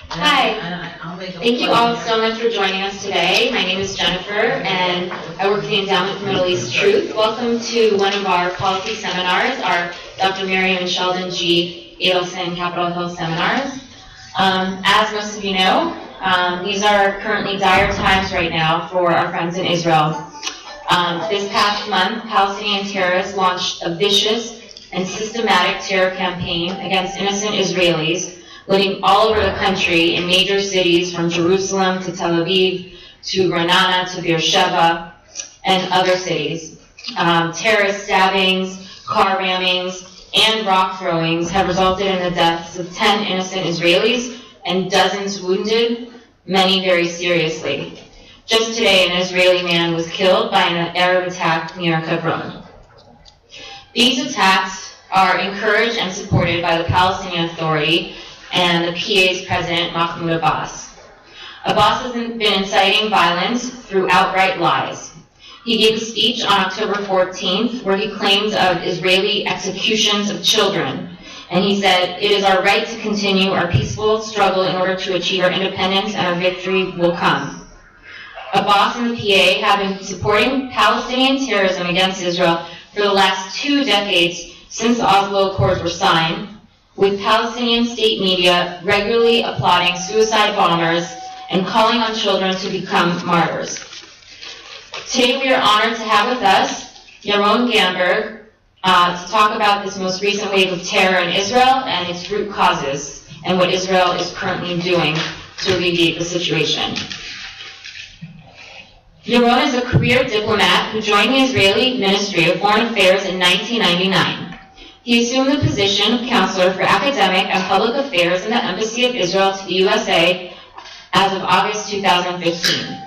Hi. Thank you all so much for joining us today. My name is Jennifer, and I work for the Endowment for Middle East Truth. Welcome to one of our policy seminars, our Dr. Miriam and Sheldon G. Adelson Capitol Hill seminars. As most of you know, these are currently dire times right now for our friends in Israel. This past month, Palestinian terrorists launched a vicious and systematic terror campaign against innocent Israelis living all over the country in major cities from Jerusalem to Tel Aviv to Ra'anana to Beersheba and other cities. Terrorist stabbings, car-rammings, and rock throwings have resulted in the deaths of 10 innocent Israelis and dozens wounded, many very seriously. Just today, an Israeli man was killed by an Arab attack near Hebron. These attacks are encouraged and supported by the Palestinian Authority and the PA's president, Mahmoud Abbas. Abbas has been inciting violence through outright lies. He gave a speech on October 14th where he claimed of Israeli executions of children. And he said, "It is our right to continue our peaceful struggle in order to achieve our independence, and our victory will come." Abbas and the PA have been supporting Palestinian terrorism against Israel for the last 2 decades since the Oslo Accords were signed, with Palestinian state media regularly applauding suicide bombers and calling on children to become martyrs. Today we are honored to have with us Yaron Gamburg to talk about this most recent wave of terror in Israel and its root causes and what Israel is currently doing to alleviate the situation. Yaron is a career diplomat who joined the Israeli Ministry of Foreign Affairs in 1999. He assumed the position of counselor for academic and public affairs in the Embassy of Israel to the USA as of August 2015.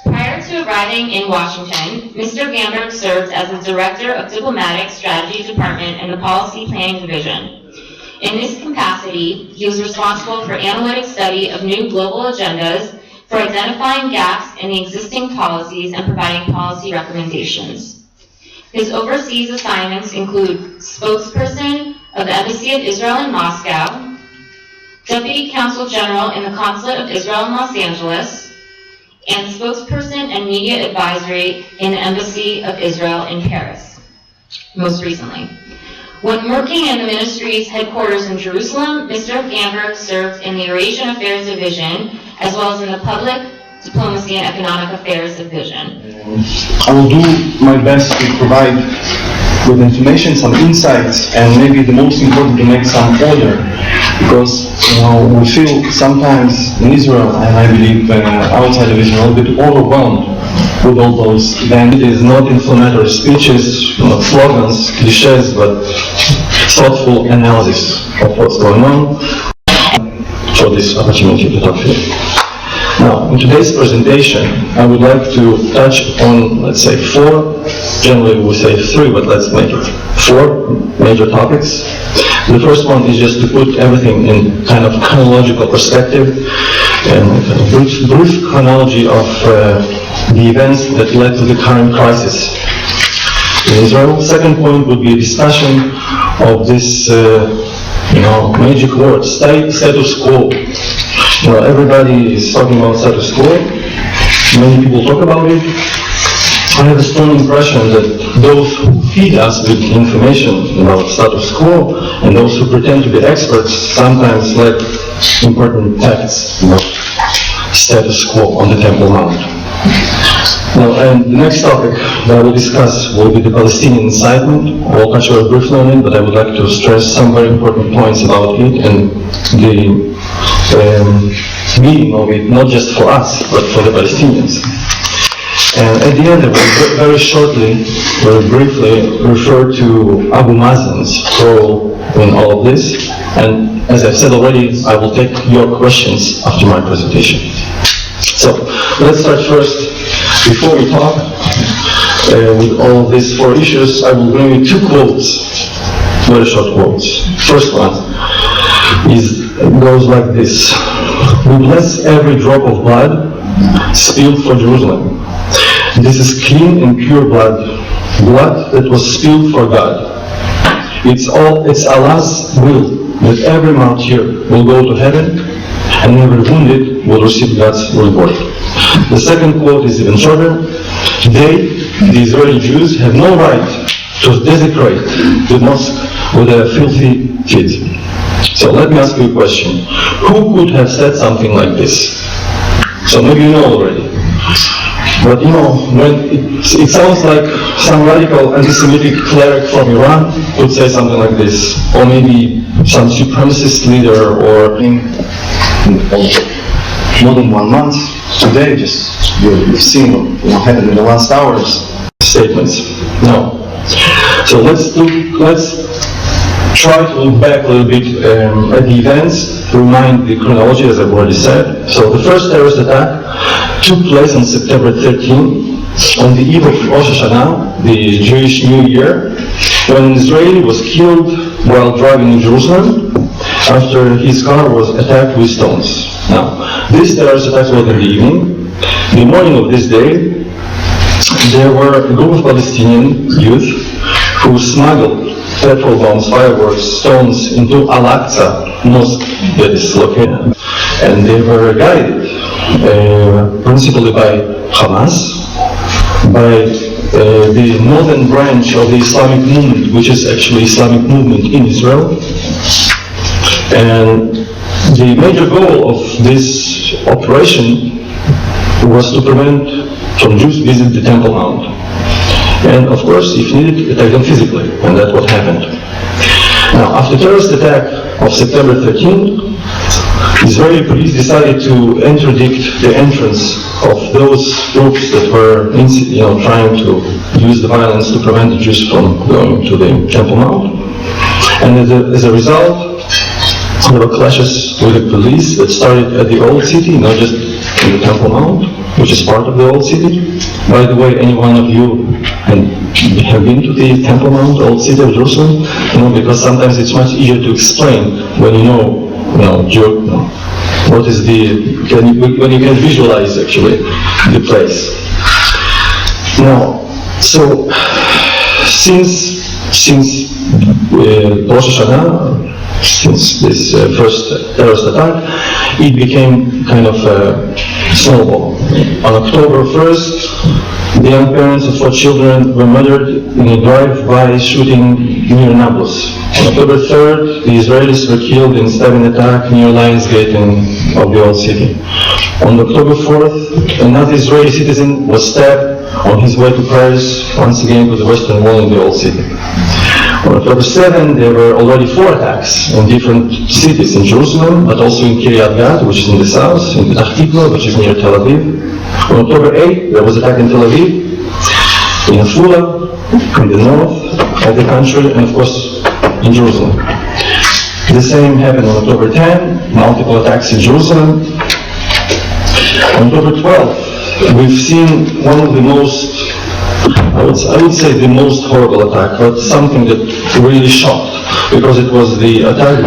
Prior to arriving in Washington, Mr. Gamburg served as the Director of Diplomatic Strategy Department in the Policy Planning Division. In this capacity, he was responsible for analytic study of new global agendas, for identifying gaps in the existing policies and providing policy recommendations. His overseas assignments include spokesperson of the Embassy of Israel in Moscow, Deputy Consul General in the Consulate of Israel in Los Angeles, and spokesperson and media advisory in the Embassy of Israel in Paris, most recently. When working in the ministry's headquarters in Jerusalem, Mr. Gamburg served in the Eurasian Affairs Division, as well as in the Public Diplomacy and Economic Affairs Division. I will do my best to provide with information, some insights, and maybe the most important, to make some order, because we feel sometimes in Israel, and I believe outside of Israel, a bit overwhelmed with all those events. It is not inflammatory speeches, not slogans, cliches, but thoughtful analysis of what's going on for this opportunity to talk to you. Now, in today's presentation, I would like to touch on, let's say, 4, generally we say 3, but let's make it 4 major topics. The first one is just to put everything in kind of chronological perspective, and a brief chronology of the events that led to the current crisis in Israel. Second point would be a discussion of this, magic word, status quo. Everybody is talking about status quo. Many people talk about it. I have a strong impression that those who feed us with information about status quo and those who pretend to be experts sometimes lack important facts about status quo on the Temple Mount. Now, and the next topic that I will discuss will be the Palestinian incitement. I will touch very briefly on it, but I would like to stress some very important points about it and the meaning of it, not just for us, but for the Palestinians. And at the end, I will very shortly, very briefly, refer to Abu Mazen's role in all of this. And as I've said already, I will take your questions after my presentation. So, let's start first. Before we talk with all of these 4 issues, I will bring you 2 quotes, very short quotes. First one goes like this: "We bless every drop of blood spilled for Jerusalem. This is clean and pure blood that was spilled for God. It's Allah's will that every martyr will go to heaven, and every wounded will receive God's reward. The second quote is even shorter. They, the Israeli Jews, have no right to desecrate the mosque with their filthy feet. So let me ask you a question. Who could have said something like this? So maybe you know already. But you know, when it sounds like some radical anti-Semitic cleric from Iran would say something like this, or maybe some supremacist leader, or in more than 1 month. Today, just you've seen what happened in the last hours. Statements. No. So let's try to look back a little bit at the events, to remind the chronology, as I've already said. So the first terrorist attack took place on September 13, on the eve of Rosh Hashanah, the Jewish New Year, when an Israeli was killed while driving in Jerusalem after his car was attacked with stones. Now, this terrorist attack was in the evening. The morning of this day, there were a group of Palestinian youth who smuggled petrol bombs, fireworks, stones into Al-Aqsa mosque that is located. And they were guided principally by Hamas, by the northern branch of the Islamic movement, which is actually Islamic movement in Israel. And the major goal of this operation was to prevent from Jews visit the Temple Mount. And of course, if needed, attack them physically, and that's what happened. Now, after the terrorist attack of September 13, Israeli police decided to interdict the entrance of those groups that were trying to use the violence to prevent the Jews from going to the Temple Mount. And as a result, there were clashes with the police that started at the Old City, not just in the Temple Mount, which is part of the Old City. By the way, any one of you have been to the Temple Mount, Old City of Jerusalem? Because sometimes it's much easier to explain when you know what is when you can visualize actually the place. Now, so since Rosh Hashanah, since this first terrorist attack, it became kind of a snowball. On October 1st, the young parents of 4 children were murdered in a drive-by shooting near Nablus. On October 3rd, the Israelis were killed in a stabbing attack near Lions Gate of the Old City. On October 4th, another Israeli citizen was stabbed on his way to Paris, once again to the Western Wall in the Old City. On October 7, there were already 4 attacks in different cities in Jerusalem, but also in Kiryat Gat, which is in the south, in Petah Tikva, which is near Tel Aviv. On October 8, there was an attack in Tel Aviv, in Afula, in the north of the country, and of course in Jerusalem. The same happened on October 10, multiple attacks in Jerusalem. On October 12, we've seen one of the most, I would say the most horrible attack, but something that really shocked, because it was the attack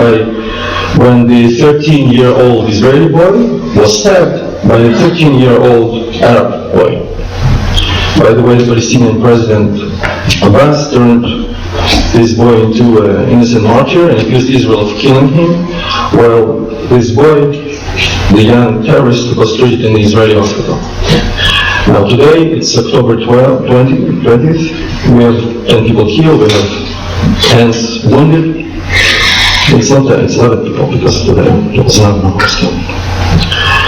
when the 13-year-old Israeli boy was stabbed by a 13-year-old Arab boy. By the way, the Palestinian President Abbas turned this boy into an innocent martyr and accused Israel of killing him, while this boy, the young terrorist, was treated in the Israeli hospital. Now today, it's October 20th, we have 10 people killed, we have 10 wounded. It's 11 people, because today it's not numbers.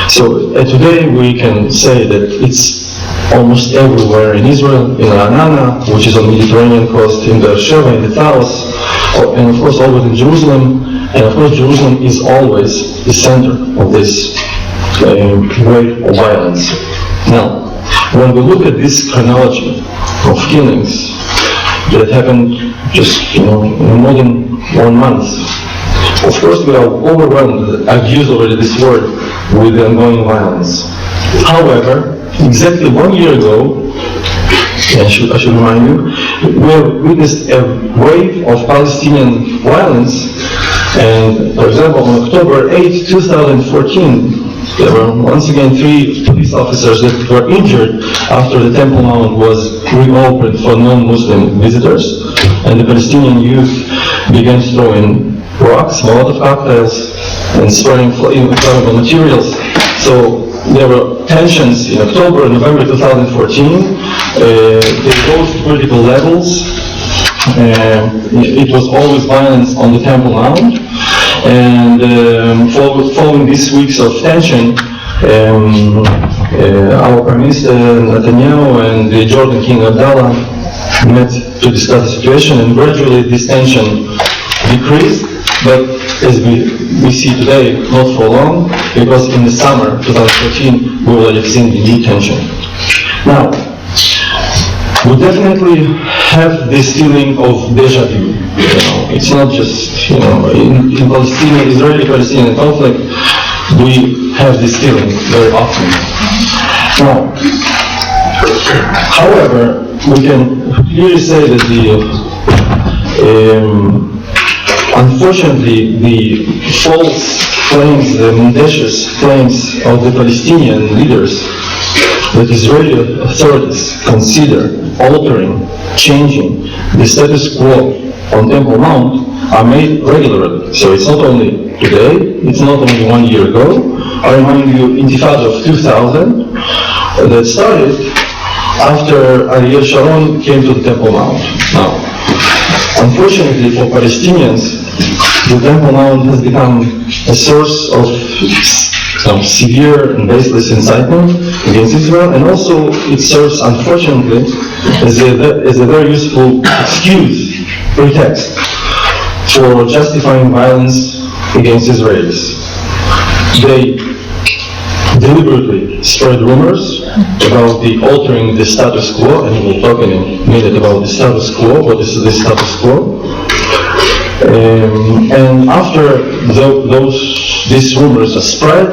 So today we can say that it's almost everywhere in Israel, in Ra'anana, which is on the Mediterranean coast, in the Sheva, in the Taos, and of course always in Jerusalem. And of course Jerusalem is always the center of this wave of violence. Now, when we look at this chronology of killings that happened just in more than 1 month, of course we are overwhelmed. I've used already this word, with the ongoing violence. However, exactly 1 year ago, I should remind you, we have witnessed a wave of Palestinian violence, and for example on October 8, 2014, there were once again 3 police officers that were injured after the Temple Mount was reopened for non-Muslim visitors, and the Palestinian youth began throwing rocks, Molotov cocktails, and spraying flammable materials. So there were tensions in October and November 2014. They rose to critical levels. It was always violence on the Temple Mount. And following these weeks of tension, our Prime Minister Netanyahu and the Jordan King Abdallah met to discuss the situation, and gradually this tension decreased. But as we see today, not for long, because in the summer 2014 we will have seen the new tension. Now, we definitely have this feeling of deja vu. It's not just in Palestinian, Israeli-Palestinian conflict. We have this feeling very often. Now, however, we can clearly say that unfortunately, the false claims, the mendacious claims of the Palestinian leaders that Israeli authorities consider altering, changing the status quo on Temple Mount are made regularly. So it's not only today, it's not only 1 year ago. I remind you, Intifada of 2000 that started after Ariel Sharon came to the Temple Mount. Now, unfortunately for Palestinians, the Temple Mount has become a source of severe and baseless incitement against Israel, and also it serves, unfortunately, as a very useful excuse, pretext, for justifying violence against Israelis. They deliberately spread rumors about the altering the status quo, and we'll talk in a minute about the status quo. What is the status quo? And after these rumors are spread,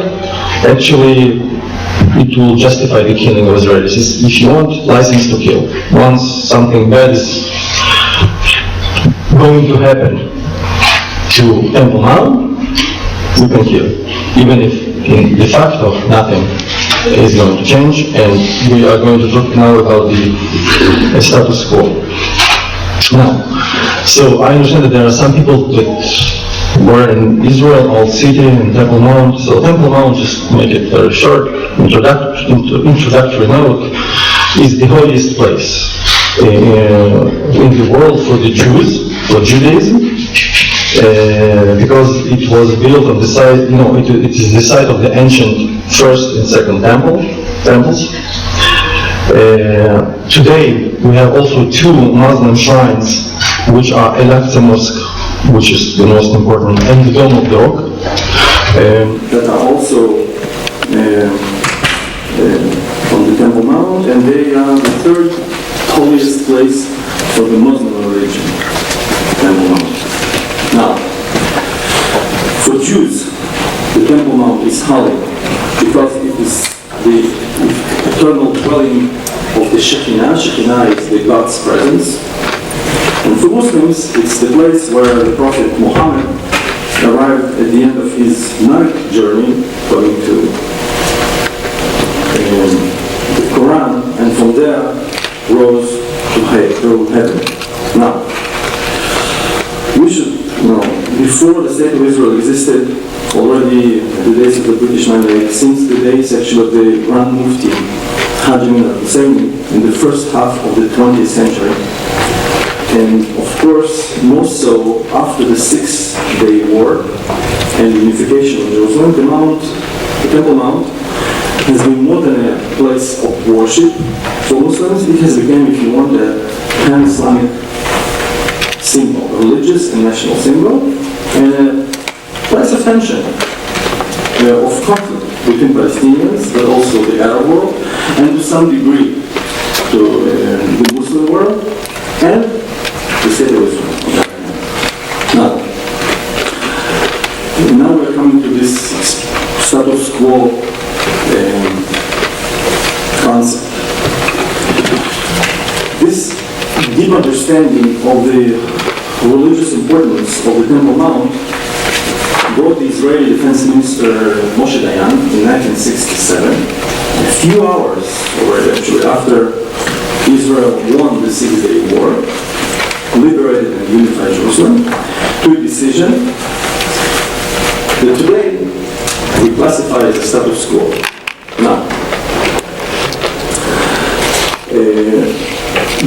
actually it will justify the killing of Israelis. If you want license to kill, once something bad is going to happen to Temple Mount, we can kill, even if in the fact of nothing is going to change. And we are going to talk now about the status quo. Now, so I understand that there are some people that were in Israel, Old City, and Temple Mount. So Temple Mount, just to make it very short, introductory note, is the holiest place in the world for the Jews, for Judaism, because it was built on the site, it is the site of the ancient first and second temples. Today we have also two Muslim shrines, which are Al-Aqsa Mosque, which is the most important, and the Dome of the Rock, that are also on the Temple Mount, and they are the third holiest place for the Muslim religion, Temple Mount. Now, for Jews, the Temple Mount is holy because it is the eternal dwelling of the Shekinah. Shekinah is the God's presence. And for Muslims, it's the place where the Prophet Muhammad arrived at the end of his night journey, going to the Quran, and from there rose to heaven. Now, we should know, before the State of Israel existed, already in the days of the British Mandate, since the days actually of the Grand Mufti, Haji Husseini, in the first half of the 20th century, and of course, most so after the Six-Day War and the unification of Jerusalem, the Temple Mount has been more than a place of worship for Muslims. It has become, if you want, a pan-Islamic symbol, a religious and national symbol, and a place of tension, of conflict between Palestinians, but also the Arab world, and to some degree to the Muslim world, and the State of Israel. Now we're coming to this status quo concept. This deep understanding of the religious importance of the Temple Mount brought the Israeli Defense Minister Moshe Dayan in 1967, a few hours already actually after Israel won the Six-Day War, liberated and unified Jerusalem, to a decision that today we classify as a status quo. Now,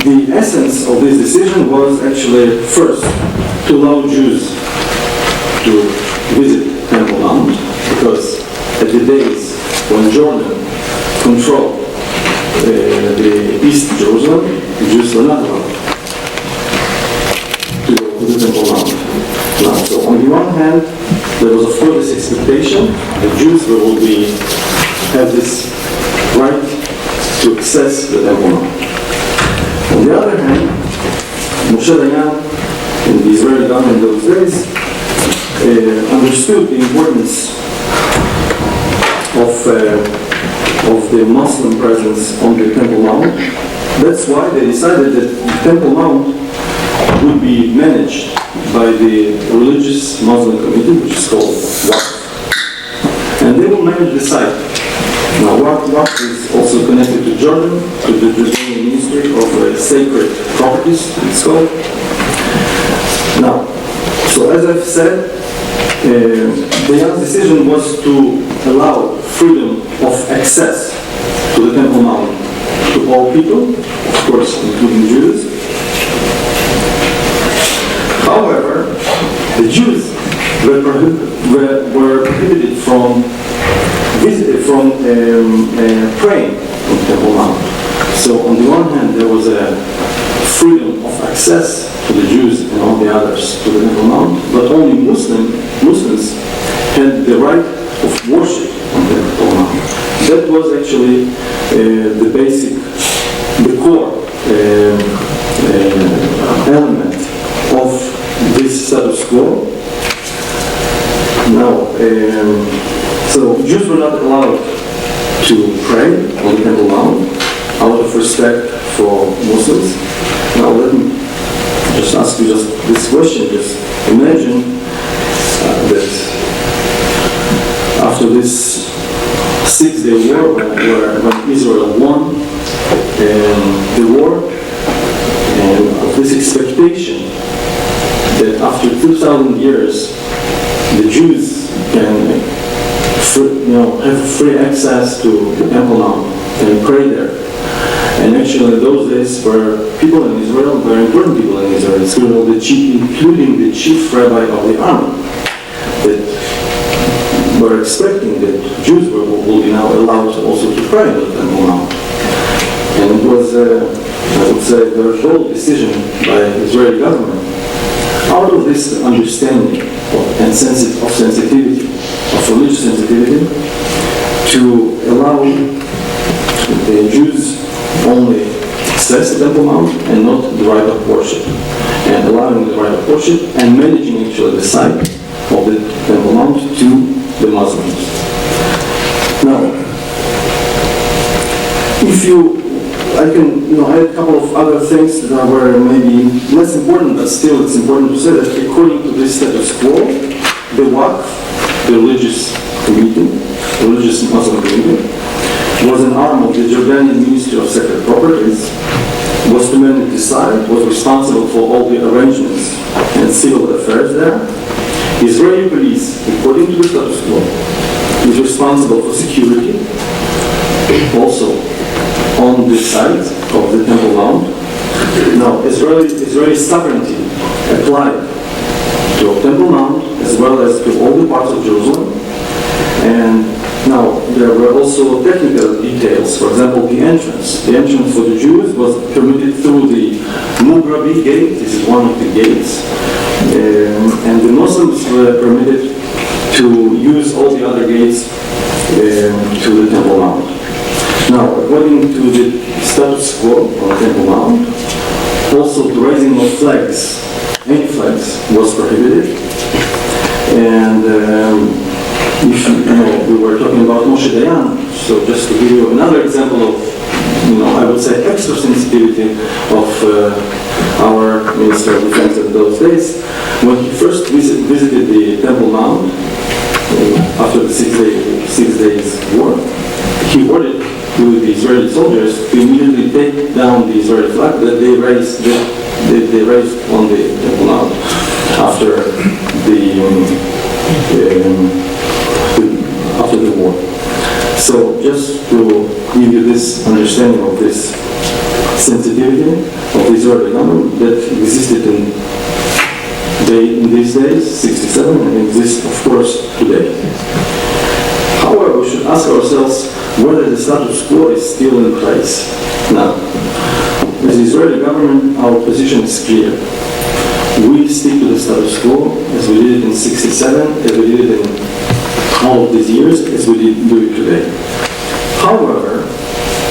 the essence of this decision was actually first to allow Jews to visit Temple Mount, because at the days when Jordan controlled the East Jerusalem, the Jews were not allowed to go to the Temple Mount. Now, so on the one hand, there was of course this expectation that Jews will have this right to access the Temple Mount. On the other hand, Moshe Dayan and the Israeli government in those days understood the importance of the Muslim presence on the Temple Mount. That's why they decided that the Temple Mount would be managed by the religious Muslim committee, which is called Waqf. And they will manage the site. Now, Waqf is also connected to Jordan, to the Jordanian Ministry of Sacred Properties, it's called. Now, so as I've said, Dayan's decision was to allow freedom of access to the Temple Mount to all people, of course, including Jews. However, the Jews were prohibited from praying on the Temple Mount. So on the one hand, there was a freedom of access to the Jews and all the others to the Temple Mount, but only Muslims had the right of worship on the Temple Mount. That was actually the basic, the core element of this status quo. Now, so Jews were not allowed to pray on the Temple Mount out of respect for Muslims. Now let me just ask you this question. Just imagine that after this 6-day war, when Israel won the war, and of this expectation that after 2,000 years the Jews can have free access to the Temple Mount and pray there. And actually, those days were people in Israel, very important people in Israel, including the chief rabbi of the army, that were expecting that Jews will be now allowed also to pray at the Temple Mount. And it was, I would say, a very bold decision by the Israeli government. Out of this understanding of sensitivity, of religious sensitivity, to allow the Jews only access the Temple Mount and not the right of worship, and allowing the right of worship and managing actually the site of the Temple Mount to the Muslims. Now, I can add a couple of other things that were maybe less important, but still it's important to say that according to this status quo, the Waqf, the religious committee, the religious Muslim committee, was an arm of the Jordanian Ministry of Sacred Properties, was to manage the site, was responsible for all the arrangements and civil affairs there. Israeli police, according to the status quo, is responsible for security, also on the site of the Temple Mount. Now, Israeli sovereignty applied to Temple Mount as well as to all the parts of Jerusalem. And now, there were also technical details. For example, the entrance. The entrance for the Jews was permitted through the Mugrabi gate. This is one of the gates. And the Muslims were permitted to use all the other gates to the Temple Mount. Now, according to the status quo on the Temple Mount, also the raising of flags, any flags, was prohibited. And if we were talking about Moshe Dayan, so just to give you another example of, I would say, extra sensitivity of our Minister of Defense in those days, when he first visited the Temple Mount after the 6 days war, he ordered to the Israeli soldiers to immediately take down the Israeli flag that they raised on the Temple Mount after after the war. So just to give you this understanding of this sensitivity of the Israeli government that existed in these days, 67, and exists, of course, today. However, we should ask ourselves whether the status quo is still in place. Now, as the Israeli government, our position is clear. We stick to the status quo as we did it in 67, as we did it in all of these years, as we do it today. However,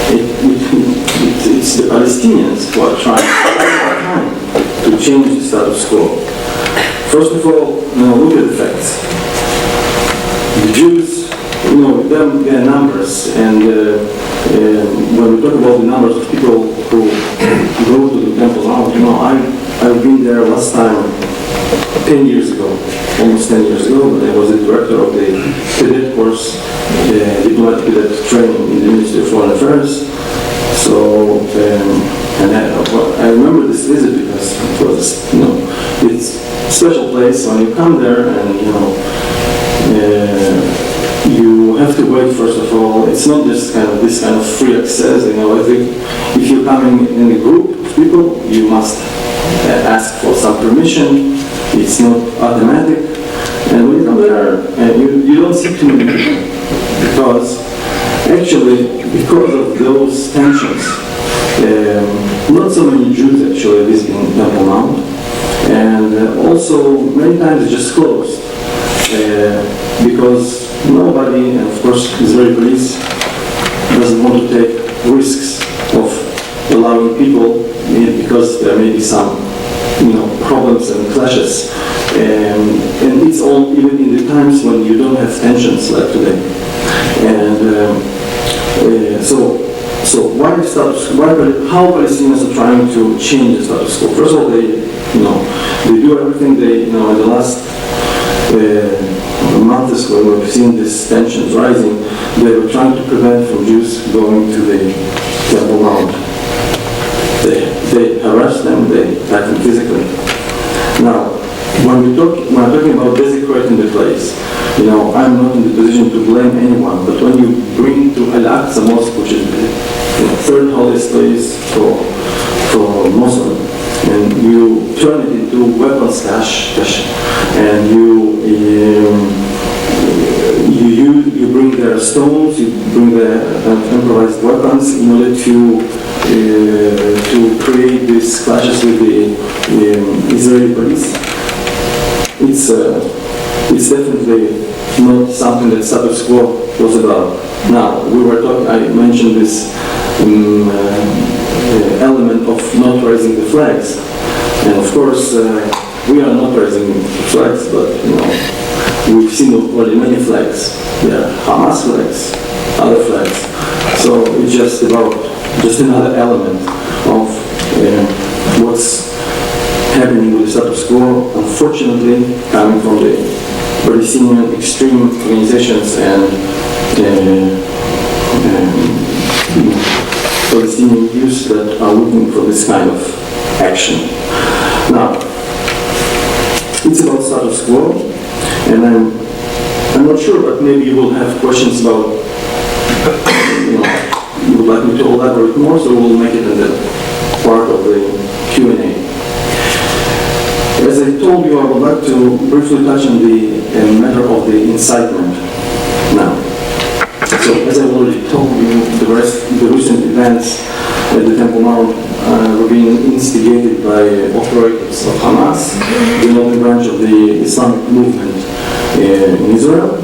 it's the Palestinians who are trying to change the status quo. First of all, look at the facts. The Jews, their numbers, and when we talk about the numbers of people who go to the Temple Mount, I've been there last time 10 years ago, almost 10 years ago, when I was the director of the cadet course, diplomatic cadet training in the Ministry of Foreign Affairs. So, I remember this visit because it was, it's a special place. When you come there and, you have to wait, first of all. It's not just this kind of free access, if you're coming in a group of people, you must ask for some permission. It's not automatic. And when you come there, you don't see too many people. Because of those tensions, not so many Jews actually live in Temple Mount. And also, many times it's just closed. Because nobody, and of course Israeli police, doesn't want to take risks of allowing people, because there may be some problems and clashes. And it's all even in the times when you don't have tensions like today. And how Palestinians are trying to change the status quo? First of all, they do everything in the last months when we've seen these tensions rising, they were trying to prevent from Jews going to the Temple Mount. They harassed them, they attacked them physically. Now, when I'm talking about desecrating the place, I'm not in the position to blame anyone, but when you bring to Al-Aqsa Mosque, which is the third holiest place for Muslim, and you turn it into weapons cache, and you bring their stones, you bring their improvised weapons in order to create these clashes with the Israeli police. It's definitely not something that status quo was about. Now, I mentioned this element of not raising the flags. And of course, we are not raising flags, but we've seen already many flags. There are Hamas flags, other flags. So it's just another element of what's happening with the status quo, unfortunately, coming from the Palestinian extreme organizations and Palestinian youths that are looking for this kind of action. Now, it's about status quo, and I'm not sure, but maybe you will have questions about, you would like me to elaborate more, so we'll make it in the part of the Q&A. As I told you, I would like to briefly touch on the matter of the incitement now. So, as I already told you, the recent events at the Temple Mount were being instigated by operators of Hamas, the northern branch of the Islamic movement in Israel,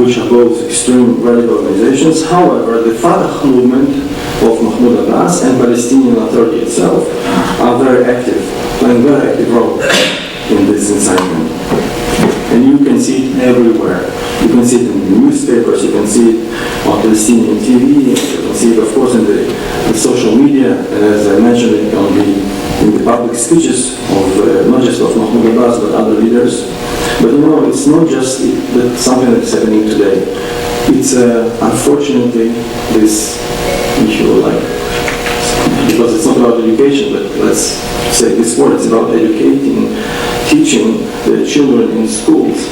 which are both extreme radical organizations. However, the Fatah movement of Mahmoud Abbas and Palestinian Authority itself are very active, playing a very active role in this incitement. And you can see it everywhere. You can see it in the newspapers, you can see it on Palestinian TV, you can see it, of course, in the social media, and as I mentioned it in the public speeches of not just of Mahmoud Abbas, but other leaders. But it's not just something that's happening today. It's unfortunately this issue, like because it's not about education, but let's say this word, it's about educating, teaching the children in schools.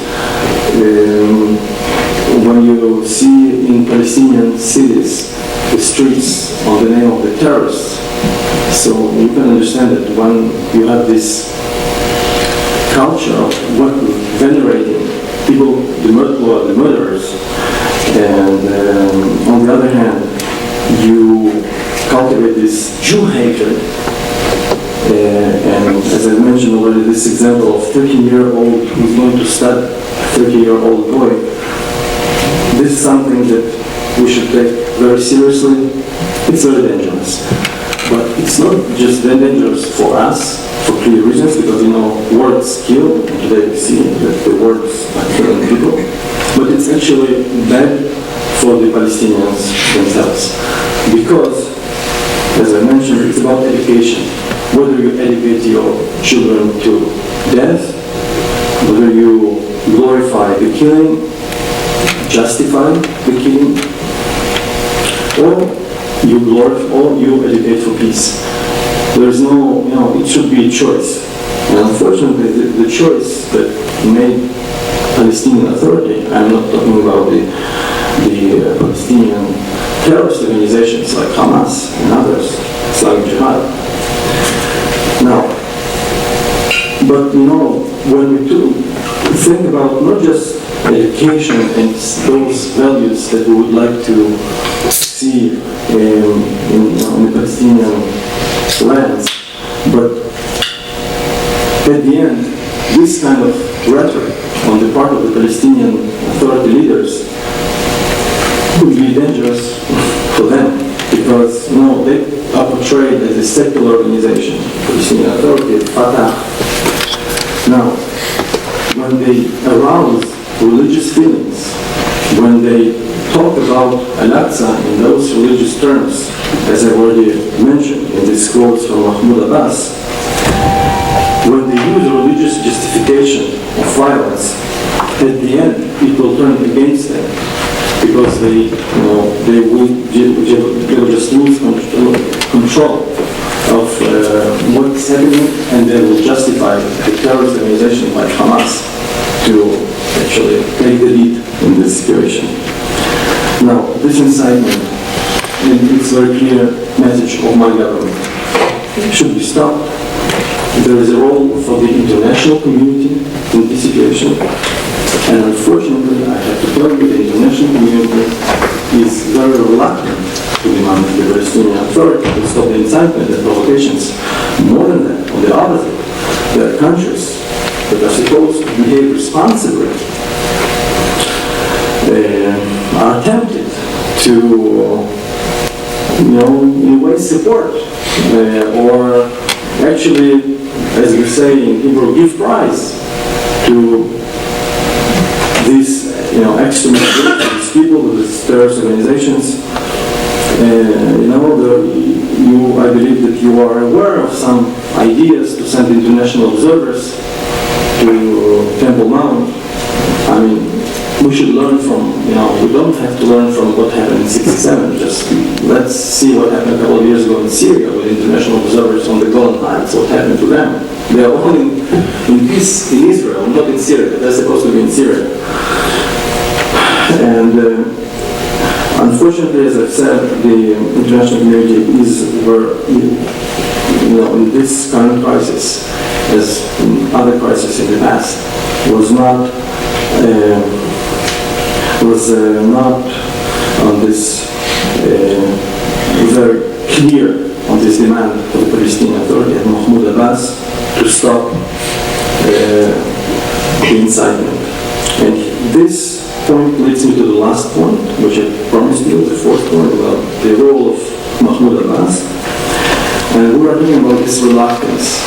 When you see in Palestinian cities the streets on the name of the terrorists, so you can understand that when you have this culture of venerating people, the murderers, and on the other hand, you cultivate this Jew hatred, and as I mentioned already, this example of 13-year-old who's going to stab a 30-year-old boy, this is something that we should take very seriously. It's very dangerous. But it's not just that dangerous for us, for clear reasons, because words kill, and today we see that the words are killing people, but it's actually bad for the Palestinians themselves. Because, as I mentioned, it's about education. Whether you educate your children to death, whether you glorify the killing, justify the killing, or you educate for peace. There's no, it should be a choice. And unfortunately, the choice that made Palestinian Authority, I'm not talking about the Palestinian terrorist organizations like Hamas and others, Islamic Jihad. Now, but when we do think about not just education and those values that we would like to see in the Palestinian lands, but at the end, this kind of rhetoric on the part of the Palestinian Authority leaders would be dangerous for them, because they are portrayed as a secular organization, Palestinian Authority, Fatah. Now, when they arouse religious feelings, when they talk about Al-Aqsa in those religious terms, as I already mentioned in these quotes from Mahmoud Abbas, when they use religious justification of violence, at the end it will turn against them, because they will just lose control of what's happening, and they will justify the terrorist organization like Hamas to actually take the lead in this situation. Now, this incitement, and it's a very clear message of my government, should be stopped. There is a role for the international community in this situation, and unfortunately, I have to tell you, the international community is very reluctant to demand the Palestinian Authority to stop the incitement and provocations. More than that, on the opposite, there are countries that are supposed to behave responsibly, are tempted to, in a way support, or actually, as we say in Hebrew, give prize to these, extremist groups, these people, these terrorist organizations. I believe that you are aware of some ideas to send international observers to Temple Mount. I mean, we should learn from, we don't have to learn from what happened in '67. Just let's see what happened a couple of years ago in Syria with international observers on the Golan Heights. What happened to them? They are all in peace in Israel, not in Syria. They're supposed to be in Syria. And unfortunately, as I've said, the international community in this current crisis, as in other crises in the past, was not on this very clear on this demand for the Palestinian Authority and Mahmoud Abbas to stop the incitement. And this point leads me to the last point, which I promised you, the fourth point, about the role of Mahmoud Abbas. And we are talking about this reluctance.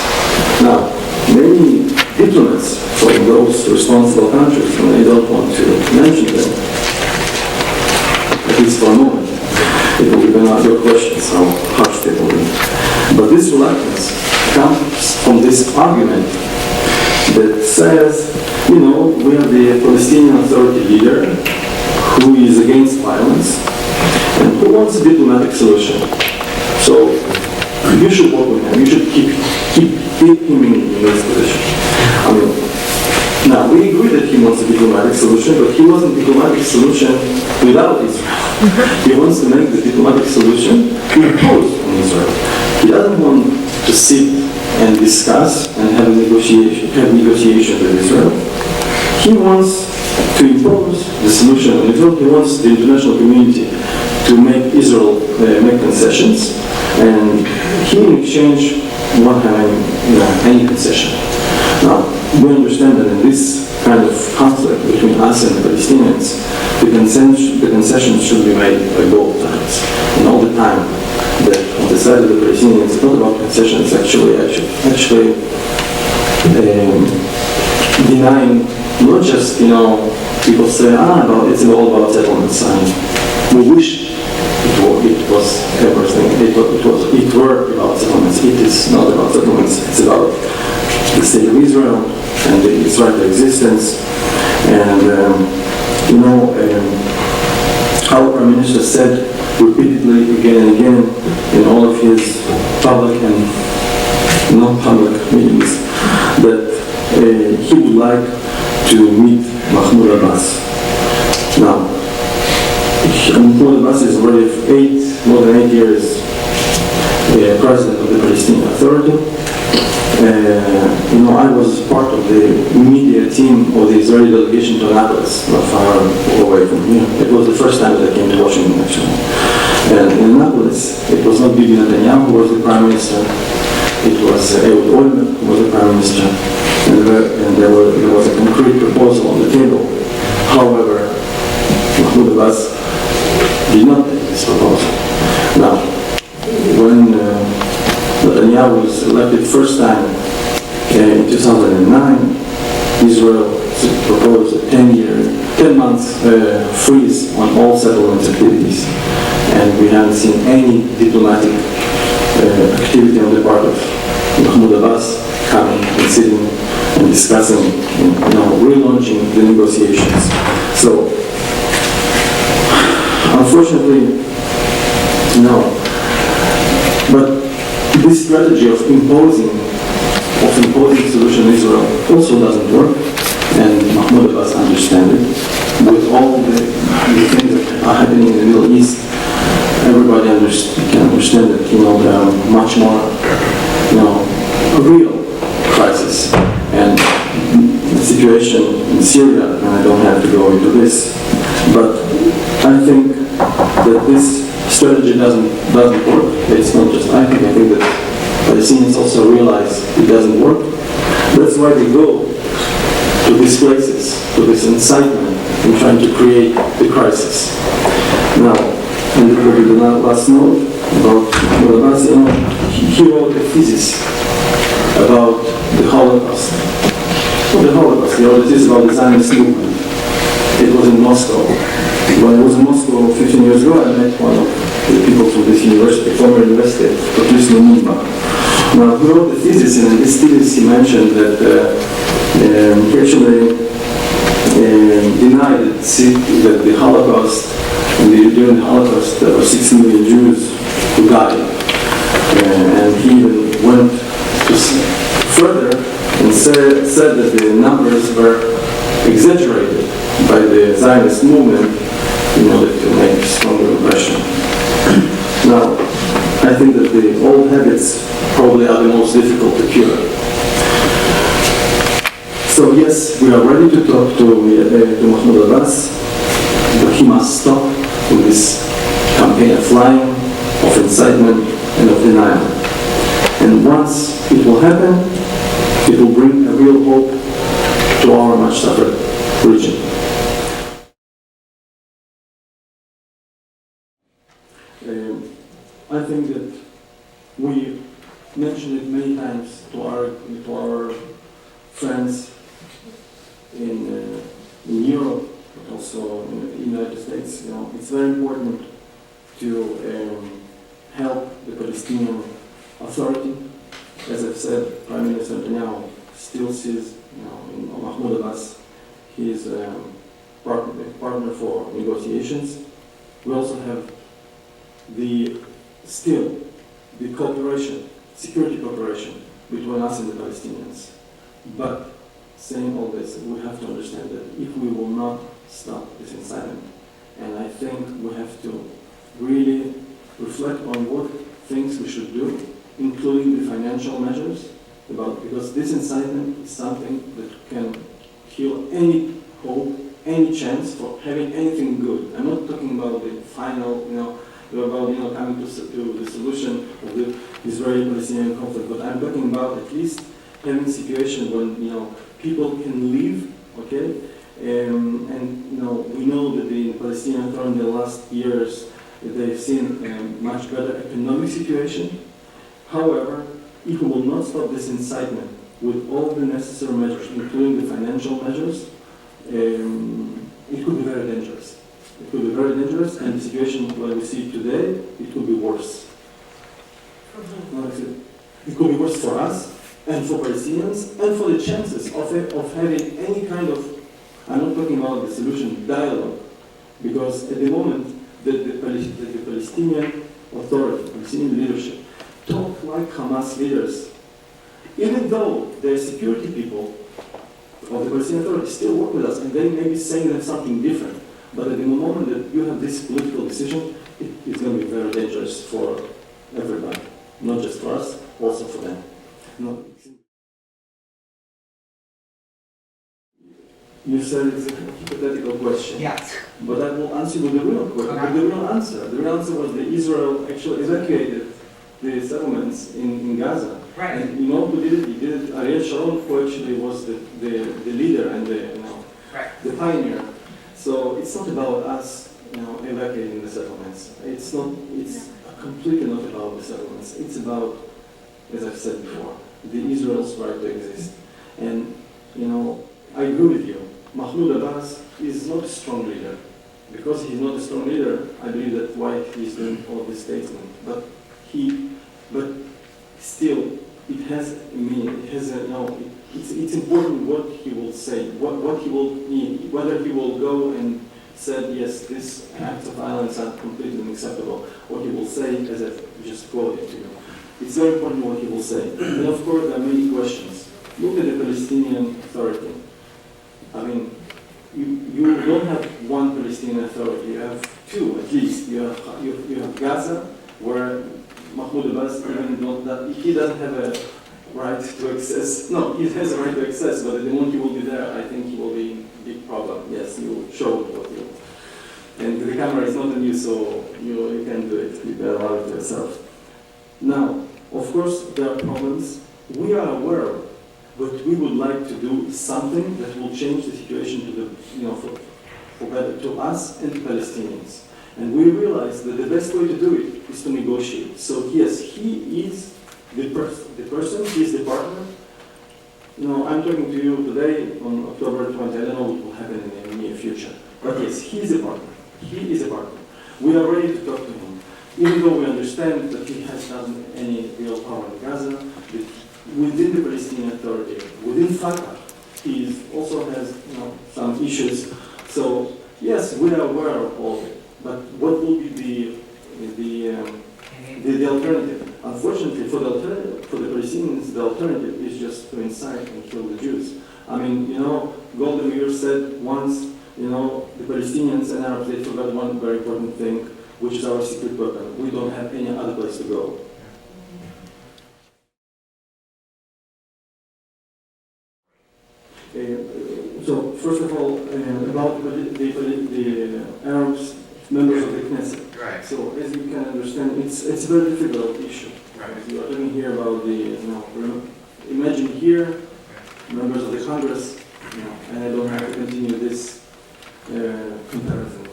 Now, many diplomats from those responsible countries, and I don't want to mention them, at least for a moment, it will be your questions, how harsh they will be. But this reluctance comes from this argument that says, we have the Palestinian Authority leader who is against violence and who wants a diplomatic solution. So you should work with him. You should keep him in this position. I mean, now we agree that he wants a diplomatic solution, but he wants a diplomatic solution without Israel. He wants to make the diplomatic solution imposed on Israel. He doesn't want to sit and discuss and have negotiations with Israel. He wants to impose the solution on Israel. He wants the international community to make Israel make concessions, and he in exchange won't have any concession. Now, we understand that in this kind of conflict between us and the Palestinians, the concessions should be made by both sides. And all the time, that on the side of the Palestinians, it's not about concessions, actually denying, not just, people say, it's all about settlements. We wish it was everything. It were about settlements. It is not about settlements. It's about the state of Israel and its right to existence. And our Prime Minister said repeatedly, again and again, in all of his public and non-public meetings, that he would like to meet Mahmoud Abbas. Now, Mahmoud Abbas is already more than 8 years president of the Palestinian Authority. I was part of the media team of the Israeli delegation to Annapolis, not far away from here. It was the first time that I came to Washington, actually. And in Annapolis, it was not Bibi Netanyahu who was the prime minister. It was Ehud Olmert who was the prime minister. And there was a concrete proposal on the table. However, Mahmoud Abbas did not take this proposal. Now, when Netanyahu was elected first time in 2009, Israel proposed a 10-month freeze on all settlement activities. And we haven't seen any diplomatic activity on the part of Mahmoud Abbas coming and sitting and discussing, relaunching the negotiations. So, unfortunately, no. But this strategy of imposing solution in Israel also doesn't work, and Mahmoud Abbas understands it. With all the things that are happening in the Middle East, everybody can understand that there are much more, a real crisis, and the situation in Syria, and I don't have to go into this, but I think that this strategy doesn't work. It's not just I think that Palestinians also realize it doesn't work. That's why they go to these places, to this incitement in trying to create the crisis. Now, and the last note about Mahmoud Abbas, he wrote a thesis about the Holocaust. Not the Holocaust, he wrote a thesis about the Zionist movement. It was in Moscow. When I was in Moscow 15 years ago, I met one of the people from this university, former university, Professor Nimba. Now, he wrote the thesis, and in this thesis he mentioned that he actually denied that the Holocaust, during the Holocaust, there were 6 million Jews who died. And he even went further and said that the numbers were exaggerated by the Zionist movement in order to make a stronger impression. Now, I think that the old habits probably are the most difficult to cure. So yes, we are ready to talk to Mahmoud Abbas, but he must stop with this campaign of lying, of incitement, and of denial. And once it will happen, it will bring a real hope to our much suffered region. I think that we mentioned it many times to our friends in Europe, but also in the United States. It's very important to help the Palestinian Authority. As I've said, Prime Minister Netanyahu still sees, in Mahmoud Abbas, he is a partner for negotiations. We also have still the cooperation, security cooperation between us and the Palestinians. But saying all this, we have to understand that if we will not stop this incitement, and I think we have to really reflect on what things we should do, including the financial measures, because this incitement is something that can kill any hope, any chance for having anything good. I'm not talking about the final, about coming to the solution of the Israeli-Palestinian conflict, but I'm talking about at least having a situation when people can live, okay? And we know that the Palestinian Authority in the last years they've seen a much better economic situation. However, if we will not stop this incitement with all the necessary measures, including the financial measures, it could be very dangerous. It could be very dangerous, and the situation that we see today, it could be worse. It could be worse for us, and for Palestinians, and for the chances of having any kind of, I'm not talking about the solution, dialogue, because at the moment that the Palestinian Authority, Palestinian leadership, talk like Hamas leaders, even though their security people of the Palestinian Authority still work with us, and they may be saying them something different, but at the moment that you have this political decision, it's going to be very dangerous for everybody, not just for us, also for them. You said it's a hypothetical question. Yes. But I will answer with the real question. Okay. The real answer. The real answer was that Israel actually evacuated the settlements in Gaza. Right. And you know who did it? He did it. Ariel Sharon, who actually was the leader and the pioneer. So it's not about us, evacuating the settlements. It's completely not about the settlements. It's about, as I've said before, the Israel's right to exist. And I agree with you. Mahmoud Abbas is not a strong leader. Because he's not a strong leader, I believe that's why he's doing all this statement. But still, it has a meaning. It has it's important what he will say, what he will mean, whether he will go and say, yes, this acts of violence are completely unacceptable, what he will say, as I just quoted to you. It's very important what he will say. And of course, there are many questions. Look at the Palestinian Authority. I mean, you don't have one Palestinian Authority, you have two at least. You have Gaza, where Mahmoud Abbas he doesn't have a right to access. No, he has a right to access, but the moment he will be there, I think he will be in big problem. Yes, you showed what you. And the camera is not on you, so you can do it. You can allow it to yourself. Now, of course, there are problems. We are aware of it. But we would like to do something that will change the situation for better to us and to Palestinians. And we realize that the best way to do it is to negotiate. So yes, he is the person, he is the partner. I'm talking to you today on October 20. I don't know what will happen in the near future. But yes, he is a partner. He is a partner. We are ready to talk to him. Even though we understand that he has not any real power in Gaza, that within the Palestinian Authority, within Fatah, he also has some issues. So yes, we are aware of all of it. But what will be the alternative? Unfortunately, for the Palestinians, the alternative is just to incite and kill the Jews. I mean, Golda Meir said once, the Palestinians and Arabs, they forgot one very important thing, which is our secret weapon. We don't have any other place to go. So first of all, about the Arabs, members of the Knesset. Right. So as you can understand, it's a very difficult issue. Right. You are talking here about imagine here, members of the Congress, and I don't have to continue this comparison.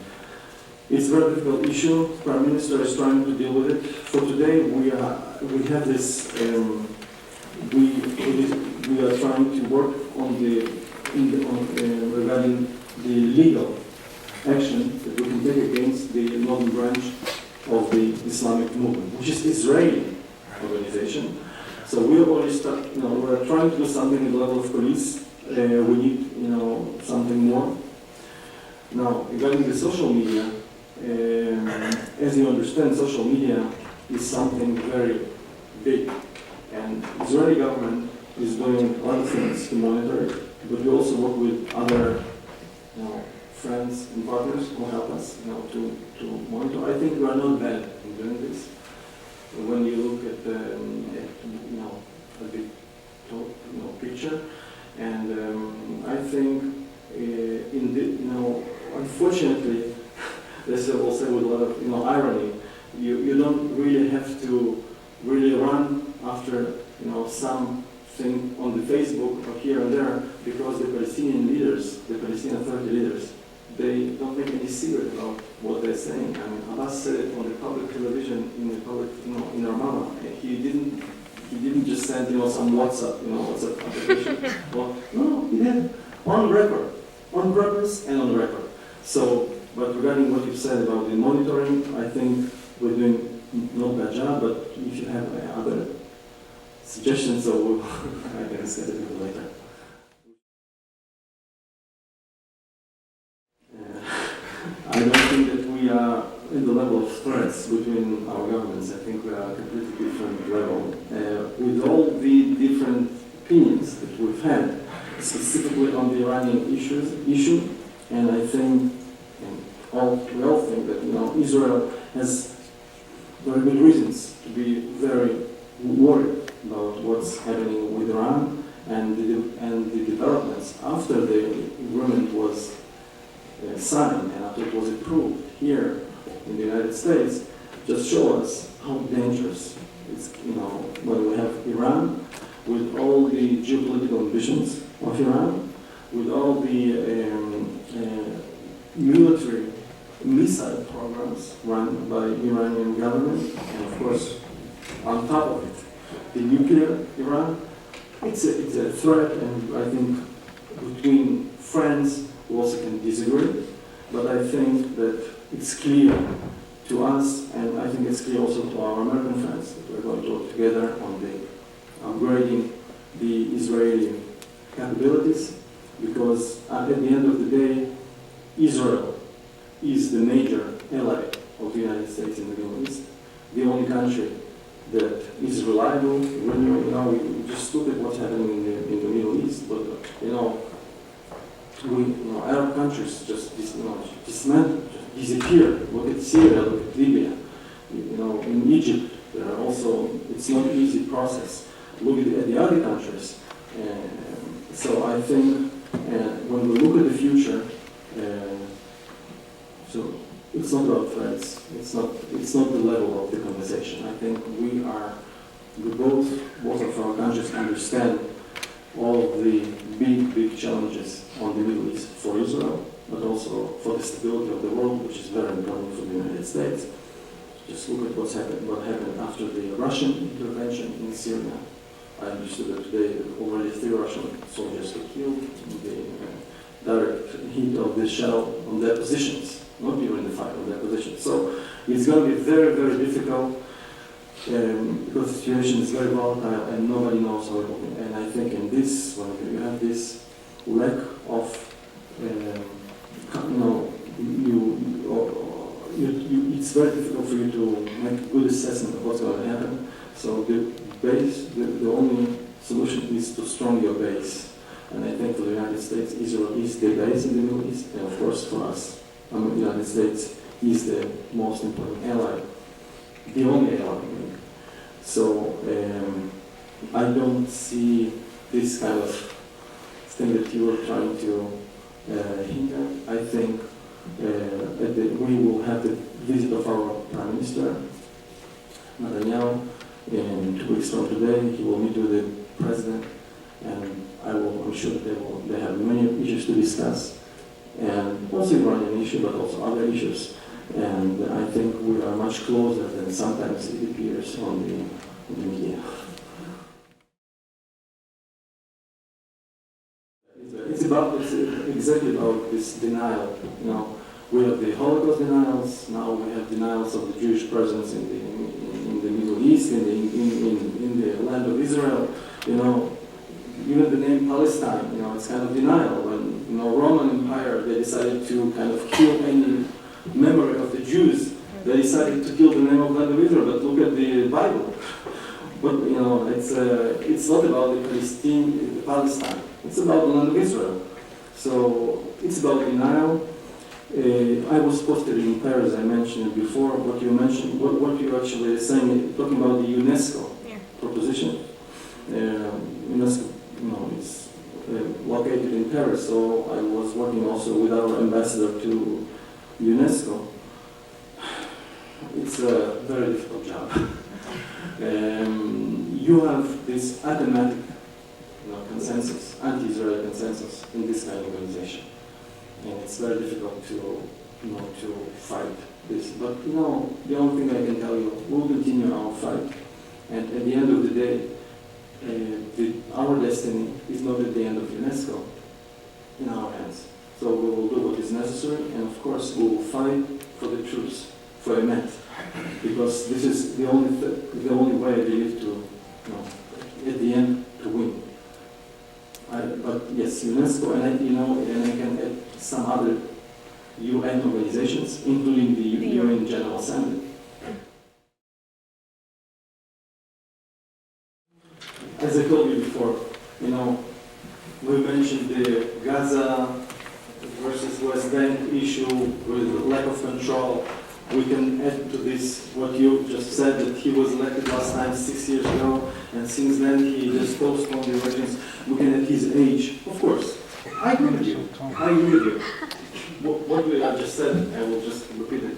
It's a very difficult issue. Prime Minister is trying to deal with it. For today, we have this. We are trying to work on regarding the legal action that we can take against the northern branch of the Islamic movement, which is Israeli organization. So we have already started. We are trying to do something at the level of police. We need, something more. Now, regarding the social media, as you understand, social media is something very big. And the Israeli government is doing a lot of things to monitor it, but we also work with other friends and partners who help us to monitor. I think we are not bad in doing this. When you look at the a big picture, and I think unfortunately, this I will say with a lot of irony, you don't really have to really run after something on the Facebook or here and there, because the Palestinian leaders, the Palestinian Authority leaders, they don't make any secret about what they're saying. I mean, Abbas said it on the public television in the public, in Ramallah. He didn't just send some WhatsApp, WhatsApp application. Well, no, he did on record, on purpose and on record. So, but regarding what you said about the monitoring, I think we're doing not bad job. But if you have other suggestions, so I can discuss it a little later. I don't think that we are in the level of threats between our governments. I think we are at a completely different level. With all the different opinions that we've had, specifically on the Iranian issue, and I think, we all think that Israel has very good reasons to be very worried about what's happening with Iran and the developments after the agreement was signed and after it was approved here in the United States, just show us how dangerous it's, when we have Iran with all the geopolitical ambitions of Iran, with all the military missile programs run by Iranian government, and of course, on top of it, the nuclear Iran. It's a threat, and I think between friends we also can disagree, but I think that it's clear to us, and I think it's clear also to our American friends, that we're going to work together on the upgrading the Israeli capabilities, because at the end of the day, Israel is the major ally of the United States in the Middle East, the only country that is reliable. We just look at what's happening in the Middle East, but Arab countries just dismantle, just disappear. Look at Syria, look at Libya. In Egypt, there are also, it's not an easy process. Look at the other countries. So I think when we look at the future, so it's not about threats. It's not the level of the conversation. I think we both of our countries understand all of the big challenges on the Middle East for Israel, but also for the stability of the world, which is very important for the United States. Just look at what happened after the Russian intervention in Syria. I understood that today already 3 Russian soldiers were killed in the direct heat of the shell on their positions, not even in the fight, on their positions. So it's going to be very, very difficult because the situation is very volatile and nobody knows how it will be. And I think in this, when you have this lack of, it's very difficult for you to make a good assessment of what's going to happen. So the only solution is to strong your base. And I think for the United States, Israel is the base in the Middle East, and of course for us, the United States is the most important ally, the only ally. So I don't see this kind of thing that you were trying to hint at. I think we will have the visit of our Prime Minister, Netanyahu, in 2 weeks from today. He will meet with the President, and I'm sure that they have many issues to discuss, and also Iranian issue, but also other issues. And I think we are much closer than sometimes it appears on the media. It's exactly about this denial. We have the Holocaust denials. Now we have denials of the Jewish presence in the Middle East, in the land of Israel. Even the name Palestine, it's kind of denial. When Roman Empire, they decided to kind of kill any memory of the Jews. They decided to kill the name of land of Israel. But look at the Bible. But it's not about Palestine. It's about the land of Israel. So it's about denial. I was posted in Paris. I mentioned it before. What you mentioned, what you actually are saying, talking about the UNESCO proposition. UNESCO, is located in Paris. So I was working also with our ambassador to UNESCO. It's a very difficult job. You have this automatic consensus, anti-Israeli consensus in this kind of organization. And it's very difficult to fight this. But the only thing I can tell you, we'll continue our fight. And at the end of the day, our destiny is not at the end of UNESCO, in our hands. So we will do what is necessary, and of course we will fight for the truth, for emet, because this is the only way I believe to, at the end, to win. But yes, UNESCO, and I can add some other UN organizations, including the UN General Assembly. As I told you before, we mentioned the Gaza versus West Bank issue with lack of control. We can add to this what you just said, that he was elected last time 6 years ago, and since then he just postponed the elections. We can add his age. Of course, I agree with you. What we have just said, I will just repeat it.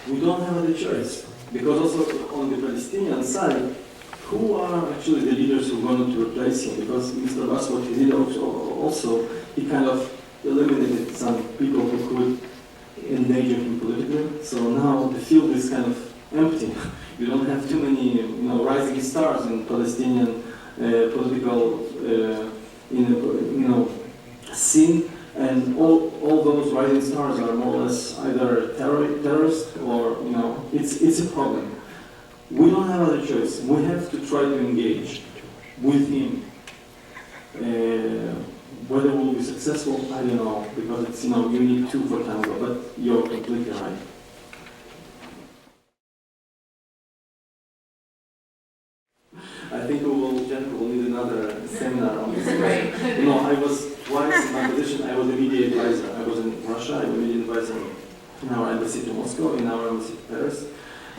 We don't have any choice, because also on the Palestinian side, who are actually the leaders who are going to replace him? Because Mr. Abbas, what he did also, he kind of eliminated some people who could endanger him politically. So now the field is kind of empty. You don't have too many, rising stars in Palestinian political, scene, and all those rising stars are more or less either terrorists or, it's a problem. We don't have other choice. We have to try to engage with him. Whether we'll be successful, I don't know, because it's, you need two for tango, but you're completely right. I think Jennifer will need another seminar on this. Right. I was twice in my position. I was a media advisor. I was in Russia. I was a media advisor in our embassy to Moscow, in our embassy to Paris.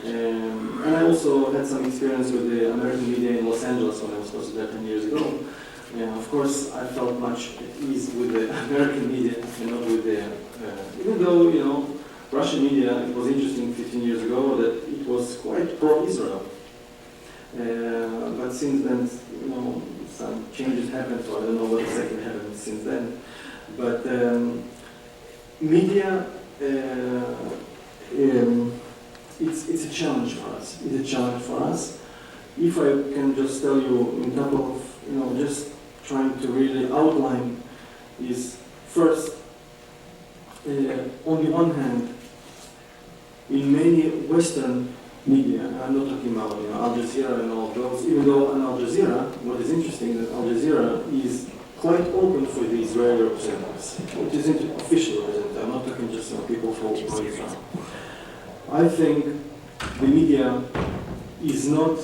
And I also had some experience with the American media in Los Angeles when I was posted there 10 years ago. And of course, I felt much at ease with the American media, not with the, even though, Russian media, it was interesting 15 years ago that it was quite pro-Israel. But since then, some changes happened, so I don't know what exactly happened since then. But media, it's a challenge for us. It's a challenge for us. If I can just tell you in a couple of, just trying to really outline is first, on the one hand, in many Western media, I'm not talking about Al Jazeera and all those, even though on Al Jazeera, what is interesting is that Al Jazeera is quite open for the Israeli representatives, which is official representative. I'm not talking just people from Israel. I think the media is not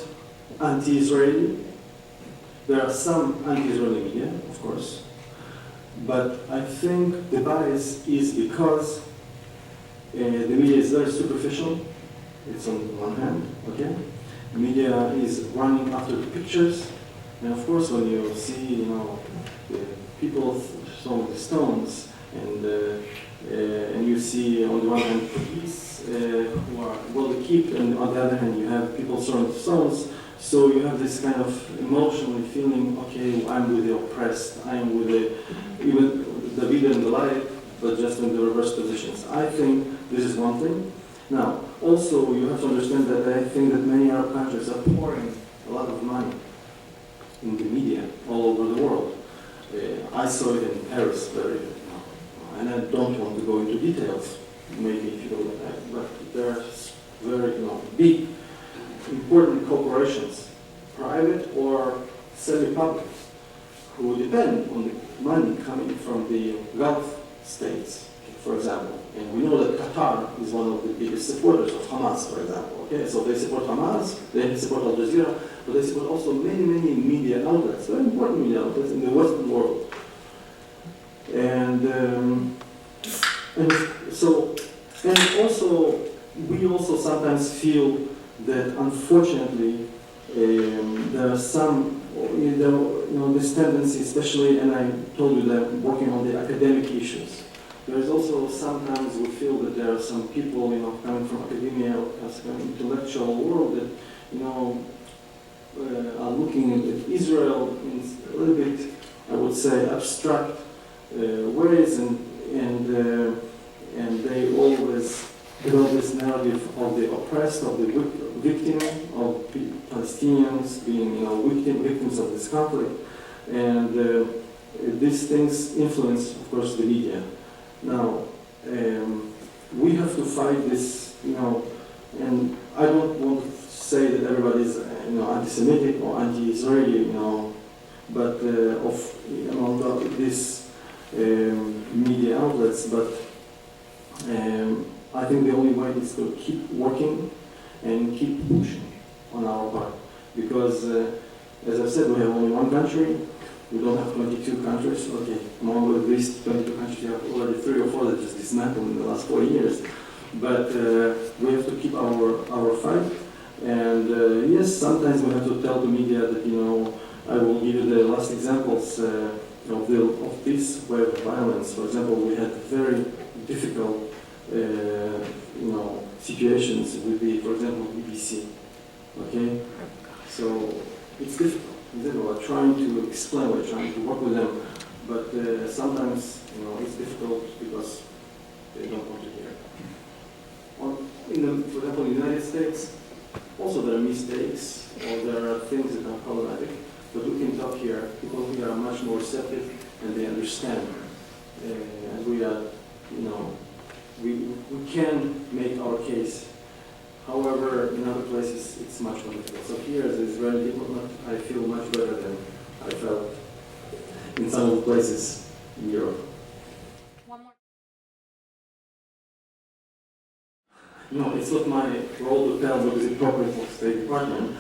anti-Israeli. There are some anti-Israeli media, of course, but I think the bias is because the media is very superficial. It's on one hand, okay? The media is running after the pictures, and of course when you see, the people throwing the stones, and you see on the one hand police who are well equipped, and on the other hand you have people throwing stones. So you have this kind of emotionally feeling, okay, I'm with the oppressed, I'm with even the leader and the light, but just in the reverse positions. I think this is one thing. Now, also you have to understand that I think that many Arab countries are pouring a lot of money in the media all over the world. I saw it in Paris, and I don't want to go into details, maybe if you don't like that, but there's very big, important corporations, private or semi-public, who depend on the money coming from the Gulf states, for example. And we know that Qatar is one of the biggest supporters of Hamas, for example. Okay, so they support Hamas, they support Al Jazeera, but also many media outlets, very important media outlets in the Western world. And also, we also sometimes feel that unfortunately there are some, this tendency, especially, and I told you that I'm working on the academic issues. There is also sometimes we feel that there are some people, coming from academia, as an intellectual world that, are looking at Israel in a little bit, I would say, abstract ways, and they always develop this narrative of the oppressed, of the victim, of Palestinians being, victims of this conflict, and these things influence, of course, the media. Now, we have to fight this, and I don't want to say that everybody is, anti-Semitic or anti-Israeli, but among these media outlets, but I think the only way is to keep working and keep pushing on our part, because as I said, we have only one country. We don't have 22 countries. Okay, among at least 22 countries, we have already 3 or 4 that just dismantled in the last 4 years. But we have to keep our fight. And yes, sometimes we have to tell the media that, I will give you the last examples of this wave of violence. For example, we had very difficult, situations with for example, BBC. Okay, so it's difficult. We're trying to explain, we're trying to work with them, but sometimes, it's difficult because they don't want to hear. For example, in the United States, also there are mistakes, or there are things that are problematic, but we can talk here. People here are much more receptive, and they understand. And we are, we can make our case. However, in other places, it's much more difficult. So here, as an Israeli diplomat, I feel much better than I felt in some of the places in Europe. One more. It's not my role to tell what is appropriate for the State Department.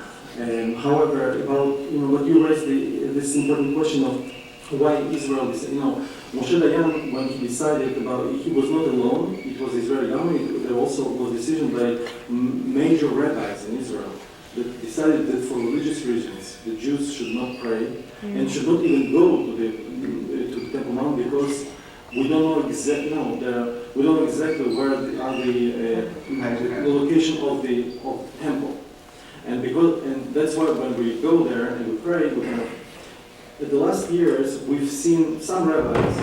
However, about what you raised, this important question of why Israel is, Moshe Dayan, when he decided about, he was not alone. It was the Israeli army. There also was a decision by major rabbis in Israel that decided that for religious reasons, the Jews should not pray and should not even go to the Temple Mount, because we don't know exactly. We don't know exactly where the location of the temple, and that's why when we go there and we pray, we kind of. In the last years, we've seen some rabbis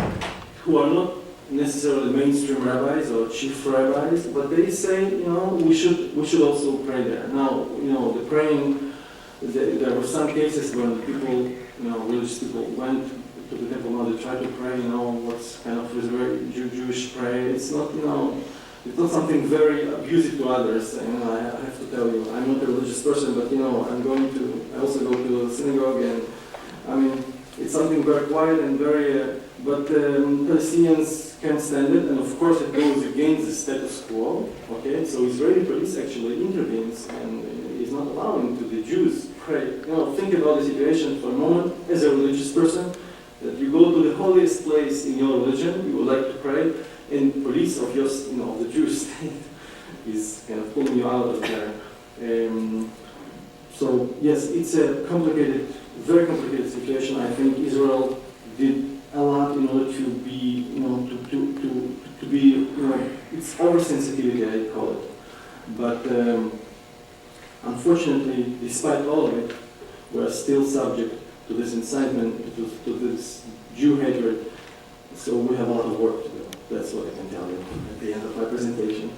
who are not necessarily mainstream rabbis or chief rabbis, but they say, we should also pray there. Now, the praying, there were some cases when people, religious people went to the Temple Mount to try to pray, what's kind of very Jewish prayer. It's not, it's not something very abusive to others. And I have to tell you, I'm not a religious person, but I also go to the synagogue, and it's something very quiet and very, but Palestinians can't stand it, and of course it goes against the status quo, okay? So Israeli police actually intervenes and is not allowing to the Jews pray. Think about the situation for a moment as a religious person, that you go to the holiest place in your religion, you would like to pray, and police of your, of the Jewish state is kind of pulling you out of there. So yes, it's a complicated, very complicated situation. I think Israel did a lot in order to be, to be, it's oversensitivity, I call it. But unfortunately, despite all of it, we are still subject to this incitement, to this Jew hatred. So we have a lot of work to do. That's what I can tell you at the end of my presentation.